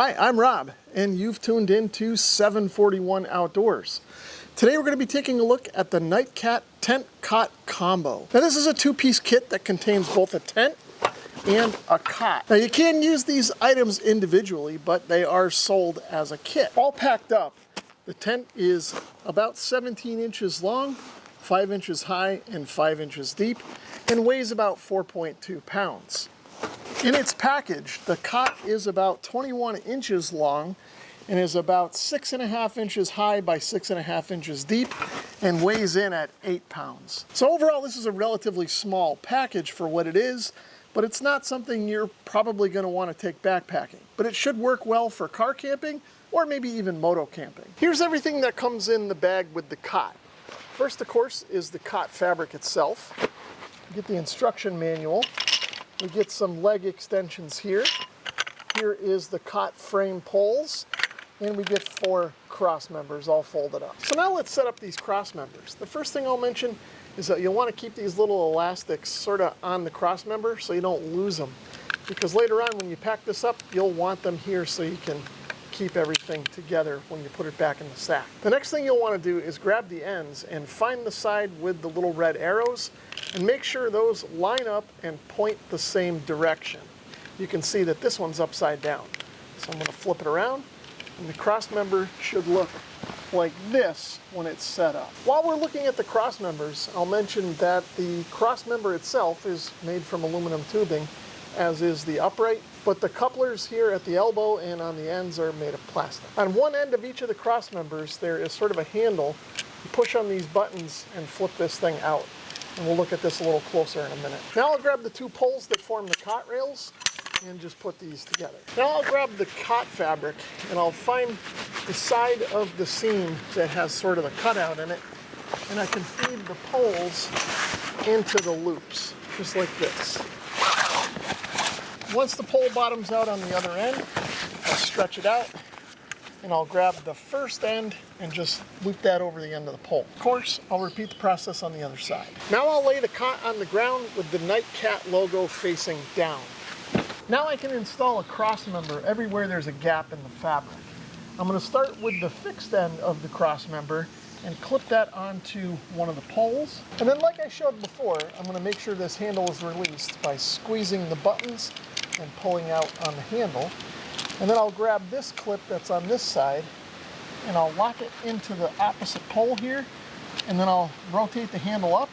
Hi, I'm Rob, and you've tuned in to 741 Outdoors. Today we're going to be taking a look at the Nightcat Tent Cot Combo. Now this is a two-piece kit that contains both a tent and a cot. Now you can use these items individually, but they are sold as a kit. All packed up, the tent is about 17 inches long, 5 inches high, and 5 inches deep, and weighs about 4.2 pounds. In its package, the cot is about 21 inches long and is about 6.5 inches high by 6.5 inches deep and weighs in at 8 pounds. So overall, this is a relatively small package for what it is, but it's not something you're probably going to want to take backpacking. But it should work well for car camping or maybe even moto camping. Here's everything that comes in the bag with the cot. First, of course, is the cot fabric itself. You get the instruction manual. We get some leg extensions here. Here is the cot frame poles, and we get 4 cross members all folded up. So now let's set up these cross members. The first thing I'll mention is that you'll want to keep these little elastics sort of on the cross member so you don't lose them. Because later on when you pack this up, you'll want them here so you can keep everything together when you put it back in the sack. The next thing you'll want to do is grab the ends and find the side with the little red arrows and make sure those line up and point the same direction. You can see that this one's upside down. So I'm going to flip it around, and the cross member should look like this when it's set up. While we're looking at the cross members, I'll mention that the cross member itself is made from aluminum tubing, as is the upright, but the couplers here at the elbow and on the ends are made of plastic. On one end of each of the cross members, there is sort of a handle. You push on these buttons and flip this thing out. And we'll look at this a little closer in a minute. Now I'll grab the 2 poles that form the cot rails and just put these together. Now I'll grab the cot fabric and I'll find the side of the seam that has sort of a cutout in it, and I can feed the poles into the loops, just like this. Once the pole bottoms out on the other end, I'll stretch it out and I'll grab the first end and just loop that over the end of the pole. Of course, I'll repeat the process on the other side. Now I'll lay the cot on the ground with the Nightcat logo facing down. Now I can install a cross member everywhere there's a gap in the fabric. I'm going to start with the fixed end of the cross member and clip that onto one of the poles. And then, like I showed before, I'm going to make sure this handle is released by squeezing the buttons and pulling out on the handle. And then I'll grab this clip that's on this side and I'll lock it into the opposite pole here, and then I'll rotate the handle up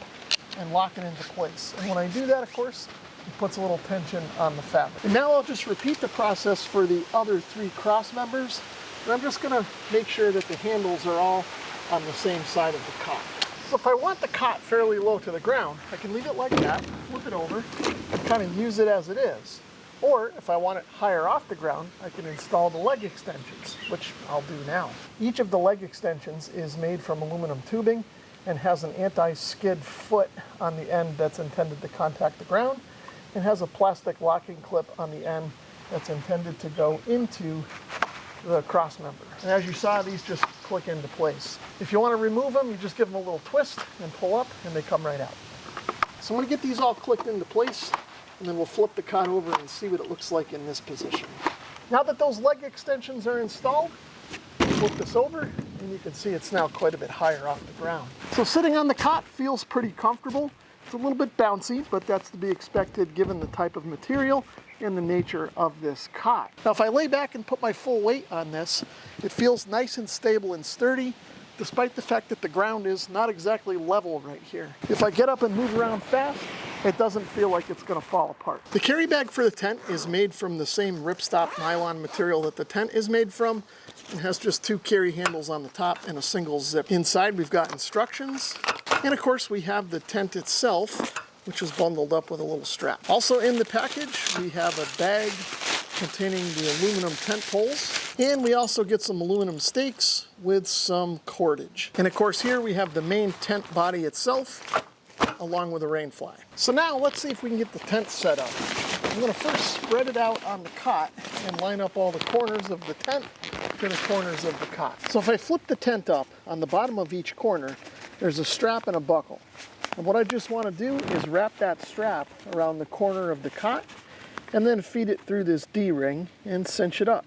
and lock it into place. And when I do that, of course, it puts a little tension on the fabric. And now I'll just repeat the process for the other 3 cross members, and I'm just gonna make sure that the handles are all on the same side of the cot. So if I want the cot fairly low to the ground, I can leave it like that, flip it over, and kind of use it as it is. Or if I want it higher off the ground, I can install the leg extensions, which I'll do now. Each of the leg extensions is made from aluminum tubing and has an anti-skid foot on the end that's intended to contact the ground, and has a plastic locking clip on the end that's intended to go into the cross member. And as you saw, these just click into place. If you want to remove them, you just give them a little twist and pull up, and they come right out. So I'm going to get these all clicked into place, and then we'll flip the cot over and see what it looks like in this position. Now that those leg extensions are installed, flip this over, and you can see it's now quite a bit higher off the ground. So sitting on the cot feels pretty comfortable. It's a little bit bouncy, but that's to be expected given the type of material and the nature of this cot. Now if I lay back and put my full weight on this, it feels nice and stable and sturdy, despite the fact that the ground is not exactly level right here. If I get up and move around fast, it doesn't feel like it's going to fall apart. The carry bag for the tent is made from the same ripstop nylon material that the tent is made from, and has just 2 carry handles on the top and a single zip. Inside we've got instructions, and of course we have the tent itself, which is bundled up with a little strap. Also in the package we have a bag containing the aluminum tent poles, and we also get some aluminum stakes with some cordage. And of course here we have the main tent body itself, along with a rain fly. So now let's see if we can get the tent set up. I'm going to first spread it out on the cot and line up all the corners of the tent to the corners of the cot. So if I flip the tent up, on the bottom of each corner there's a strap and a buckle. And what I just want to do is wrap that strap around the corner of the cot and then feed it through this D-ring and cinch it up.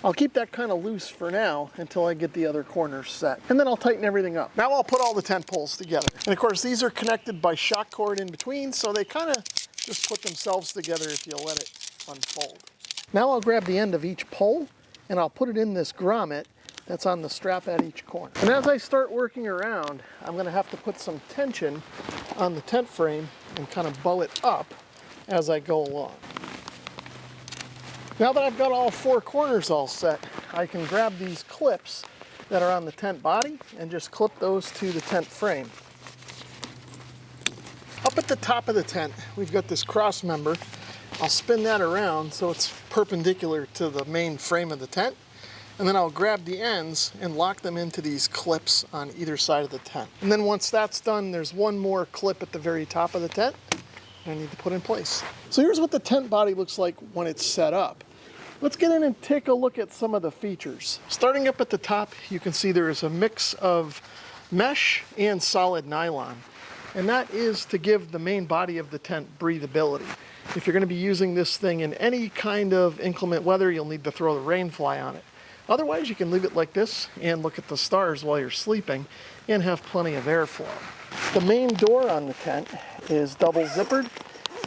I'll keep that kind of loose for now until I get the other corners set. And then I'll tighten everything up. Now I'll put all the tent poles together. And of course, these are connected by shock cord in between, so they kind of just put themselves together if you let it unfold. Now I'll grab the end of each pole and I'll put it in this grommet that's on the strap at each corner. And as I start working around, I'm gonna have to put some tension on the tent frame and kind of bow it up as I go along. Now that I've got all 4 corners all set, I can grab these clips that are on the tent body and just clip those to the tent frame. Up at the top of the tent, we've got this cross member. I'll spin that around so it's perpendicular to the main frame of the tent. And then I'll grab the ends and lock them into these clips on either side of the tent. And then once that's done, there's one more clip at the very top of the tent I need to put in place. So here's what the tent body looks like when it's set up. Let's get in and take a look at some of the features. Starting up at the top, you can see there is a mix of mesh and solid nylon. And that is to give the main body of the tent breathability. If you're going to be using this thing in any kind of inclement weather, you'll need to throw the rain fly on it. Otherwise, you can leave it like this and look at the stars while you're sleeping and have plenty of airflow. The main door on the tent is double zippered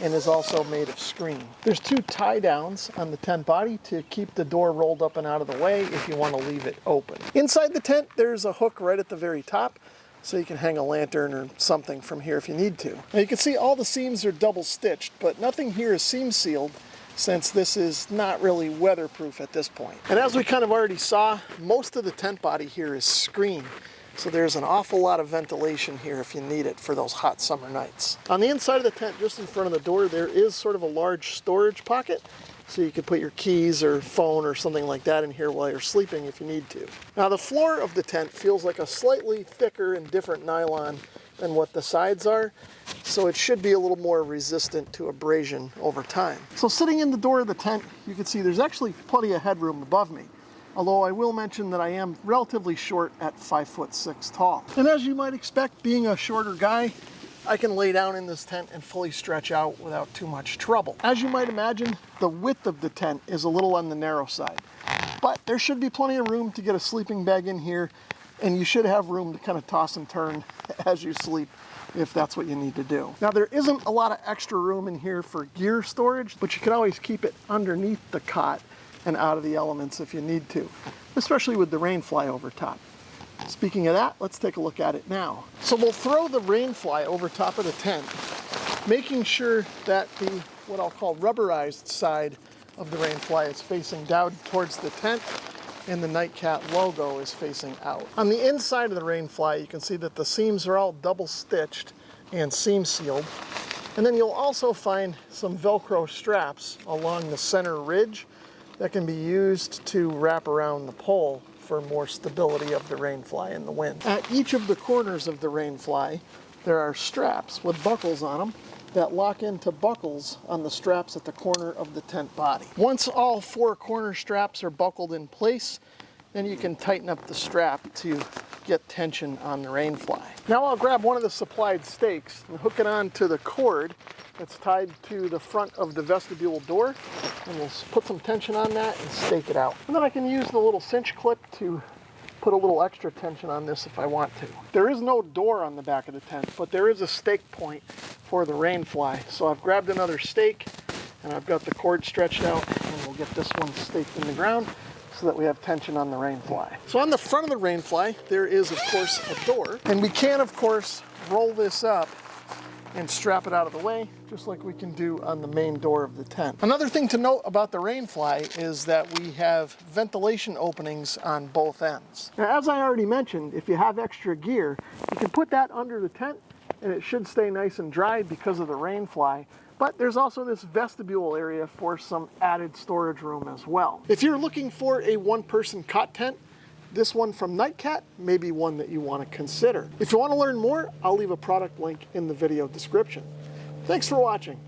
and is also made of screen. There's 2 tie downs on the tent body to keep the door rolled up and out of the way if you want to leave it open. Inside the tent, there's a hook right at the very top, so you can hang a lantern or something from here if you need to. Now you can see all the seams are double stitched, but nothing here is seam sealed since this is not really weatherproof at this point. And as we kind of already saw, most of the tent body here is screen. So there's an awful lot of ventilation here if you need it for those hot summer nights. On the inside of the tent, just in front of the door, there is sort of a large storage pocket. So you could put your keys or phone or something like that in here while you're sleeping if you need to. Now the floor of the tent feels like a slightly thicker and different nylon than what the sides are, so it should be a little more resistant to abrasion over time. So sitting in the door of the tent, you can see there's actually plenty of headroom above me. Although I will mention that I am relatively short at 5'6" tall. And as you might expect, being a shorter guy, I can lay down in this tent and fully stretch out without too much trouble. As you might imagine, the width of the tent is a little on the narrow side, but there should be plenty of room to get a sleeping bag in here, and you should have room to kind of toss and turn as you sleep if that's what you need to do. Now there isn't a lot of extra room in here for gear storage, but you can always keep it underneath the cot and out of the elements if you need to, especially with the rain fly over top. Speaking of that, let's take a look at it now. So we'll throw the rain fly over top of the tent, making sure that the, what I'll call rubberized side of the rain fly is facing down towards the tent and the Nightcat logo is facing out. On the inside of the rain fly, you can see that the seams are all double stitched and seam sealed. And then you'll also find some Velcro straps along the center ridge that can be used to wrap around the pole for more stability of the rain fly in the wind. At each of the corners of the rain fly, there are straps with buckles on them that lock into buckles on the straps at the corner of the tent body. Once all 4 corner straps are buckled in place, then you can tighten up the strap to get tension on the rain fly. Now I'll grab one of the supplied stakes and hook it onto the cord that's tied to the front of the vestibule door, and we'll put some tension on that and stake it out. And then I can use the little cinch clip to put a little extra tension on this if I want to. There is no door on the back of the tent, but there is a stake point for the rain fly. So I've grabbed another stake and I've got the cord stretched out, and we'll get this one staked in the ground so that we have tension on the rain fly. So on the front of the rain fly, there is of course a door, and we can of course roll this up and strap it out of the way, just like we can do on the main door of the tent. Another thing to note about the rain fly is that we have ventilation openings on both ends. Now, as I already mentioned, if you have extra gear, you can put that under the tent and it should stay nice and dry because of the rain fly. But there's also this vestibule area for some added storage room as well. If you're looking for a 1-person cot tent, this one from Nightcat may be one that you want to consider. If you want to learn more, I'll leave a product link in the video description. Thanks for watching.